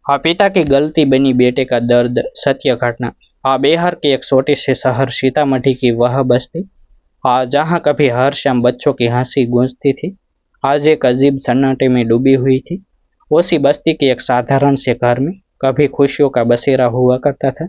हाँ, पिता की गलती बनी बेटे का दर्द, सत्य घटना। हाँ, बिहार के एक छोटे से शहर सीतामढ़ी की वह बस्ती, हाँ, जहाँ कभी हर शाम बच्चों की हंसी गूंजती थी, आज एक अजीब सन्नाटे में डूबी हुई थी। उसी बस्ती के एक साधारण से घर में कभी खुशियों का बसेरा हुआ करता था।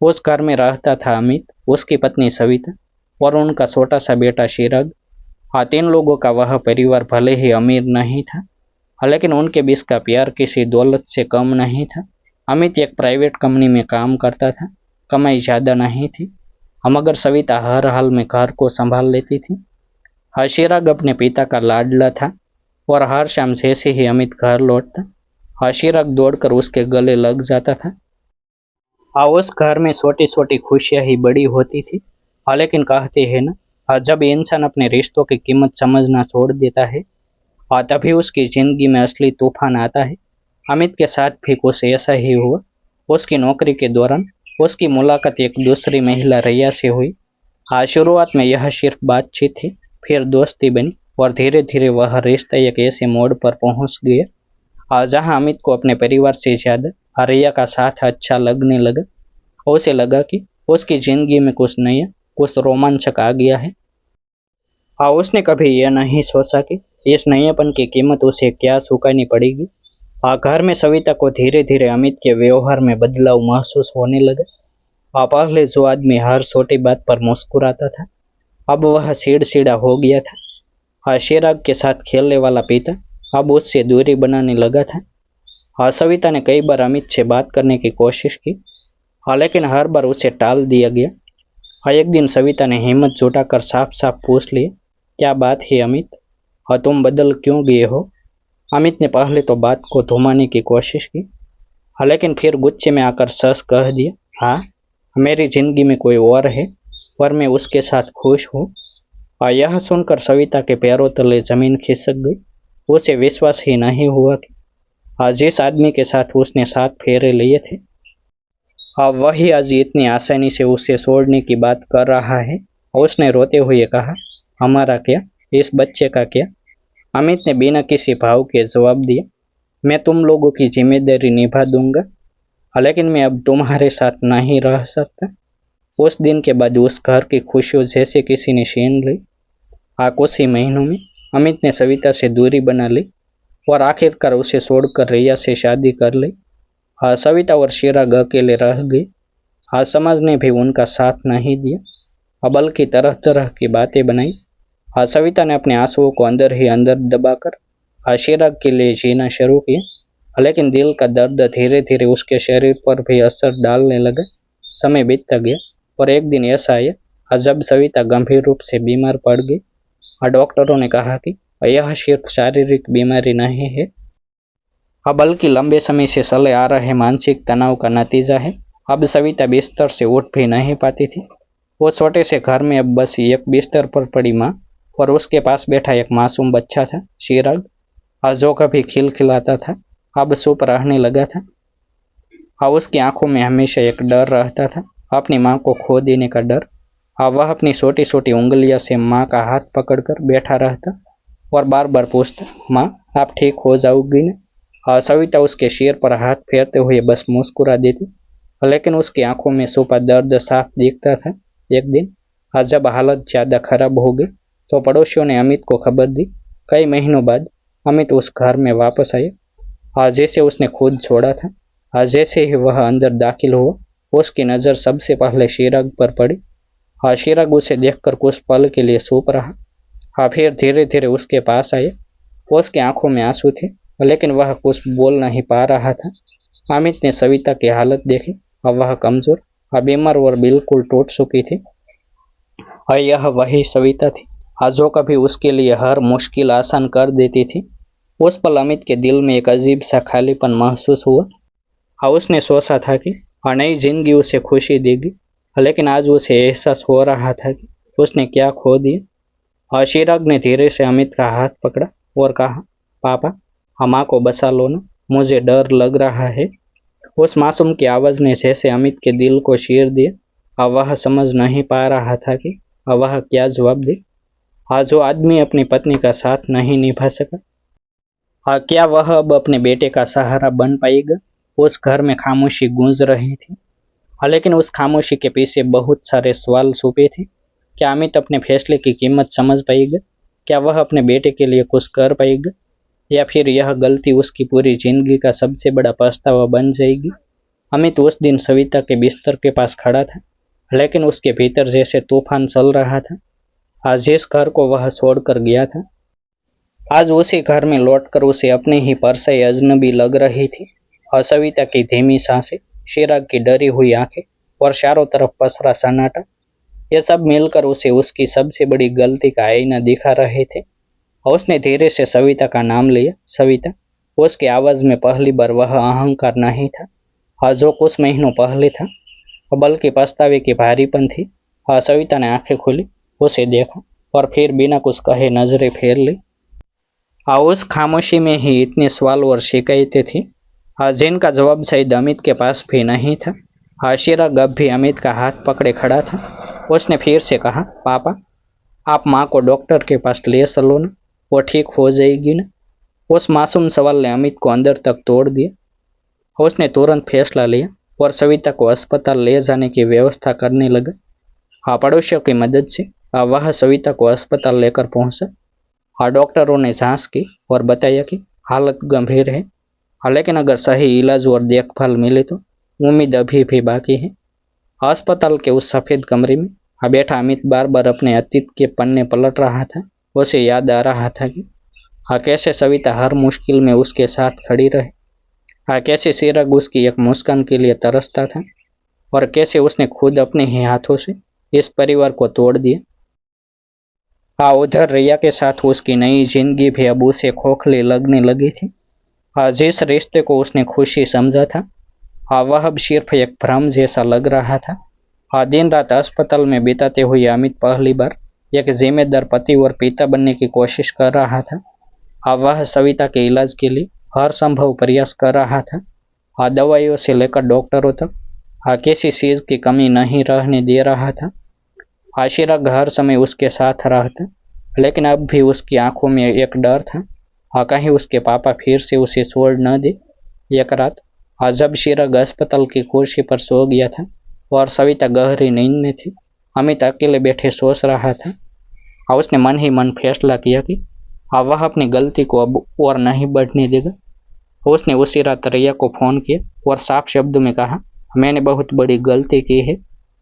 उस घर में रहता था अमित, उसकी पत्नी सविता और उनका छोटा सा बेटा शिरग। हाँ, तीन लोगों का वह परिवार भले ही अमीर नहीं था, लेकिन उनके बीच का प्यार किसी दौलत से कम नहीं था। अमित एक प्राइवेट कंपनी में काम करता था, कमाई ज्यादा नहीं थी, मगर सविता हर हाल में घर को संभाल लेती थी। हशीराग अपने पिता का लाडला था और हर शाम जैसे ही अमित घर लौटता, हशीराग दौड़कर उसके गले लग जाता था। उस घर में छोटी छोटी खुशियां ही बड़ी होती थी। लेकिन कहते हैं ना, जब इंसान अपने रिश्तों की कीमत समझना छोड़ देता है, तभी उसकी जिंदगी में असली तूफान आता है। अमित के साथ भी कुछ ऐसा ही हुआ। उसकी नौकरी के दौरान उसकी मुलाकात एक दूसरी महिला रैया से हुई। शुरुआत में यह सिर्फ बातचीत थी, फिर दोस्ती बनी और धीरे धीरे वह रिश्ता एक ऐसे मोड़ पर पहुंच गया, जहां अमित को अपने परिवार से ज्यादा रैया का साथ अच्छा लगने लगा। उसे लगा कि उसकी जिंदगी में कुछ नया, कुछ रोमांचक आ गया है। उसने कभी यह नहीं सोचा कि इस नएपन की कीमत उसे क्या चुकानी पड़ेगी। घर में सविता को धीरे धीरे अमित के व्यवहार में बदलाव महसूस होने लगा। पहले जो आदमी हर छोटी बात पर मुस्कुराता था, अब वह चिड़चिड़ा हो गया था। शेराग के साथ खेलने वाला पिता अब उससे दूरी बनाने लगा था। सविता ने कई बार अमित से बात करने की कोशिश की, लेकिन हर बार उसे टाल दिया गया। एक दिन सविता ने हिम्मत जुटाकर साफ साफ पूछ लिया, क्या बात है अमित? तुम बदल क्यों गए हो? अमित ने पहले तो बात को थमाने की कोशिश की, लेकिन फिर गुस्से में आकर सच कह दिया, हाँ, मेरी जिंदगी में कोई और है और मैं उसके साथ खुश हूँ। यह सुनकर सविता के पैरों तले जमीन खिसक गई। उसे विश्वास ही नहीं हुआ कि जिस आदमी के साथ उसने 7 फेरे लिए थे, वही आज इतनी आसानी से उसे छोड़ने की बात कर रहा है। उसने रोते हुए कहा, हमारा क्या, इस बच्चे का क्या? अमित ने बिना किसी भाव के जवाब दिया, मैं तुम लोगों की जिम्मेदारी निभा दूंगा, लेकिन मैं अब तुम्हारे साथ नहीं रह सकता। उस दिन के बाद उस घर की खुशियों जैसे किसी ने छीन ली। कुछ ही महीनों में अमित ने सविता से दूरी बना ली और आखिरकार उसे छोड़कर रिया से शादी कर ली। सविता और चिराग अकेले रह गए। समाज ने भी उनका साथ नहीं दिया, बल्कि तरह तरह की बातें बनाई। सविता ने अपने आंसुओं को अंदर ही अंदर दबाकर चिराग के लिए जीना शुरू किया, लेकिन दिल का दर्द धीरे धीरे उसके शरीर पर भी असर डालने लगा। समय बीतता गया और एक दिन ऐसा आया जब सविता गंभीर रूप से बीमार पड़ गई। डॉक्टरों ने कहा कि यह सिर्फ शारीरिक बीमारी नहीं है, बल्कि लंबे समय से चले आ रहे मानसिक तनाव का नतीजा है। अब सविता बिस्तर से उठ भी नहीं पाती थी। वो छोटे से घर में अब बस एक बिस्तर पर पड़ी माँ और उसके पास बैठा एक मासूम बच्चा था, चिराग, जो कभी खिलखिलाता था, अब चुप रहने लगा था। उसकी आंखों में हमेशा एक डर रहता था, अपनी माँ को खो देने का डर। वह अपनी छोटी छोटी उंगलियों से माँ का हाथ पकड़कर बैठा रहता और बार बार पूछता, माँ, आप ठीक हो जाओगी ना? सविता उसके सिर पर हाथ फेरते हुए बस मुस्कुरा देती, लेकिन उसकी आंखों में छुपा दर्द साफ दिखता था। एक दिन जब हालत ज्यादा खराब हो गई तो पड़ोसियों ने अमित को खबर दी। कई महीनों बाद अमित उस घर में वापस आया, जैसे उसने खुद छोड़ा था। जैसे ही वह अंदर दाखिल हुआ, उसकी नज़र सबसे पहले चिराग पर पड़ी। चिराग उसे देखकर कुछ पल के लिए चुप रहा, फिर धीरे धीरे उसके पास आया। उसकी आंखों में आंसू थे, लेकिन वह कुछ बोल नहीं पा रहा था। अमित ने सविता की हालत देखी, वह कमजोर, बीमार और बिल्कुल टूट चुकी थी। यह वही सविता थी जो कभी उसके लिए हर मुश्किल आसान कर देती थी। उस पल अमित के दिल में एक अजीब सा खालीपन महसूस हुआ। उसने सोचा था कि नई जिंदगी उसे खुशी देगी, लेकिन आज उसे एहसास हो रहा था कि उसने क्या खो दिया। चिराग ने धीरे से अमित का हाथ पकड़ा और कहा, पापा, माँ को बचा लो ना, मुझे डर लग रहा है। उस मासूम की आवाज ने जैसे अमित के दिल को चीर दिया। वह समझ नहीं पा रहा था कि वह क्या जवाब दे। जो आदमी अपनी पत्नी का साथ नहीं निभा सका, क्या वह अब अपने बेटे का सहारा बन पाएगा? उस घर में खामोशी गूंज रही थी। लेकिन उस खामोशी के पीछे बहुत सारे सवाल छुपे थे। क्या अमित अपने फैसले की कीमत समझ पाएगा? क्या वह अपने बेटे के लिए कुछ कर पाएगा, या फिर यह गलती उसकी पूरी जिंदगी का सबसे बड़ा पछतावा बन जाएगी? अमित उस दिन सविता के बिस्तर के पास खड़ा था, लेकिन उसके भीतर जैसे तूफान चल रहा था। आज जिस घर को वह छोड़कर गया था, आज उसी घर में लौटकर उसे अपनी ही परछाई अजनबी लग रही थी। और सविता की धीमी सांसें, चिराग की डरी हुई आंखें और चारों तरफ पसरा सन्नाटा, ये सब मिलकर उसे उसकी सबसे बड़ी गलती का आईना दिखा रहे थे। और उसने धीरे से सविता का नाम लिया, सविता। उसकी आवाज में पहली बार वह अहंकार नहीं था, और जो कुछ महीनों पहले था, बल्कि पछतावे की भारीपन थी। और सविता ने आंखें खोली, उसे देखा और फिर बिना कुछ कहे नजरें फेर ली। उस खामोशी में ही इतने सवाल और शिकायतें थी, जिनका जवाब शायद अमित के पास भी नहीं था। चिराग अब भी अमित का हाथ पकड़े खड़ा था। उसने फिर से कहा, पापा, आप माँ को डॉक्टर के पास ले चलो ना, वो ठीक हो जाएगी ना। उस मासूम सवाल ने अमित को अंदर तक तोड़ दिया। उसने तुरंत फैसला लिया और सविता को अस्पताल ले जाने की व्यवस्था करने लगा। पड़ोसियों की मदद से वह सविता को अस्पताल लेकर पहुंचा। डॉक्टरों ने जांच की और बताया कि हालत गंभीर है, लेकिन अगर सही इलाज और देखभाल मिले तो उम्मीद अभी भी बाकी है। अस्पताल के उस सफेद कमरे में बैठा अमित बार बार अपने अतीत के पन्ने पलट रहा था। उसे याद आ रहा था कि कैसे सविता हर मुश्किल में उसके साथ खड़ी रहे, कैसे चिराग उसकी एक मुस्कान के लिए तरसता था, और कैसे उसने खुद अपने ही हाथों से इस परिवार को तोड़ दिया। उधर रिया के साथ उसकी नई जिंदगी भी अब उसे खोखली लगने लगी थी। जिस रिश्ते को उसने खुशी समझा था, वह अब सिर्फ एक भ्रम जैसा लग रहा था। दिन रात अस्पताल में बिताते हुए अमित पहली बार एक जिम्मेदार पति और पिता बनने की कोशिश कर रहा था। वह सविता के इलाज के लिए हर संभव प्रयास कर रहा था। दवाइयों से लेकर डॉक्टरों तक किसी चीज की कमी नहीं रहने दे रहा था। चिराग हर समय उसके साथ रहता, लेकिन अब भी उसकी आंखों में एक डर था, कहीं उसके पापा फिर से उसे छोड़ न दे। एक रात जब चिराग अस्पताल की कुर्सी पर सो गया था और सविता गहरी नींद में थी, अमित अकेले बैठे सोच रहा था। उसने मन ही मन फैसला किया कि वह अपनी गलती को अब और नहीं बढ़ने देगा। उसने उसी रात रिया को फोन किया और साफ शब्दों में कहा, मैंने बहुत बड़ी गलती की है,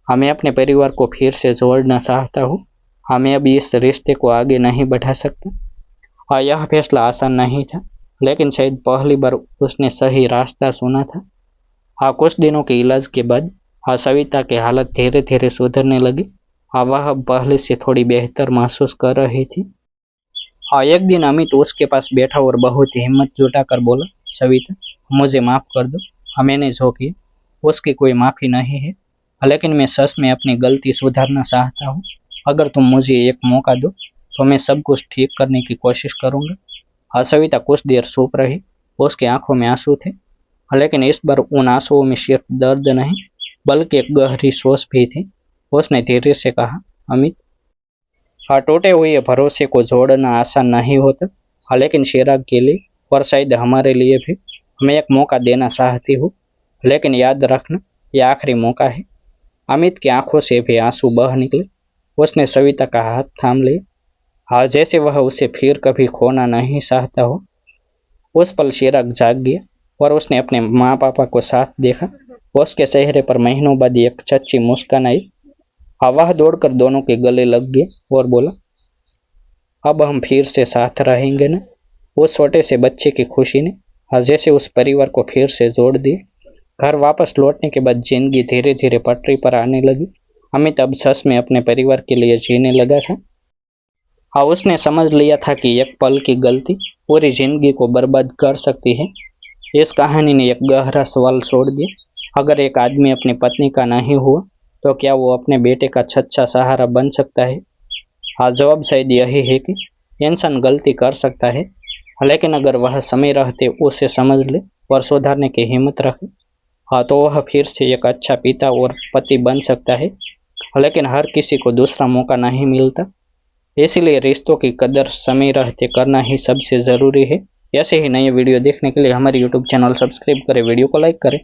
मैं अपने परिवार को फिर से जोड़ना चाहता हूँ। मैं अब इस रिश्ते को आगे नहीं बढ़ा सकता। यह फैसला आसान नहीं था, लेकिन शायद पहली बार उसने सही रास्ता चुना था। कुछ दिनों के इलाज के बाद सविता की हालत धीरे धीरे सुधरने लगी। वह अब पहले से थोड़ी बेहतर महसूस कर रही थी। एक दिन अमित उसके पास बैठा और बहुत हिम्मत जुटाकर बोला, सविता, मुझे माफ कर दो, मैंने जो किया उसकी कोई माफी नहीं है, लेकिन मैं सच में अपनी गलती सुधारना चाहता हूँ। अगर तुम मुझे एक मौका दो तो मैं सब कुछ ठीक करने की कोशिश करूंगा। सविता कुछ देर चुप रही। उसकी आंखों में आंसू थे, लेकिन इस बार उन आंसुओं में सिर्फ दर्द नहीं, बल्कि एक गहरी सोच भी थी। उसने धीरे से कहा, अमित, टूटे हुए भरोसे को जोड़ना आसान नहीं होता, लेकिन चिराग के लिए और शायद हमारे लिए भी मैं एक मौका देना चाहती हूँ, लेकिन याद रखना यह आखिरी मौका है। अमित की आंखों से भी आंसू बह निकले। उसने सविता का हाथ थाम लिया, जैसे वह उसे फिर कभी खोना नहीं चाहता हो। उस पल चिराग जाग गया और उसने अपने माँ पापा को साथ देखा। उसके चेहरे पर महीनों बाद एक सच्ची मुस्कान आई। वह दौड़कर दोनों के गले लग गया और बोला, अब हम फिर से साथ रहेंगे ना। उस छोटे से बच्चे की खुशी ने जैसे उस परिवार को फिर से जोड़ दिया। घर वापस लौटने के बाद जिंदगी धीरे धीरे पटरी पर आने लगी। अमित अब सच में अपने परिवार के लिए जीने लगा था। उसने समझ लिया था कि एक पल की गलती पूरी जिंदगी को बर्बाद कर सकती है। इस कहानी ने एक गहरा सवाल छोड़ दिया, अगर एक आदमी अपनी पत्नी का नहीं हुआ तो क्या वो अपने बेटे का सच्चा सहारा बन सकता है? जवाब शायद यही है कि इंसान गलती कर सकता है, लेकिन अगर वह समय रहते उसे समझ ले और सुधारने की हिम्मत रखे, तो वह फिर से एक अच्छा पिता और पति बन सकता है। लेकिन हर किसी को दूसरा मौका नहीं मिलता, इसलिए रिश्तों की कदर समय रहते करना ही सबसे ज़रूरी है। ऐसे ही नए वीडियो देखने के लिए हमारी यूट्यूब चैनल सब्सक्राइब करें, वीडियो को लाइक करें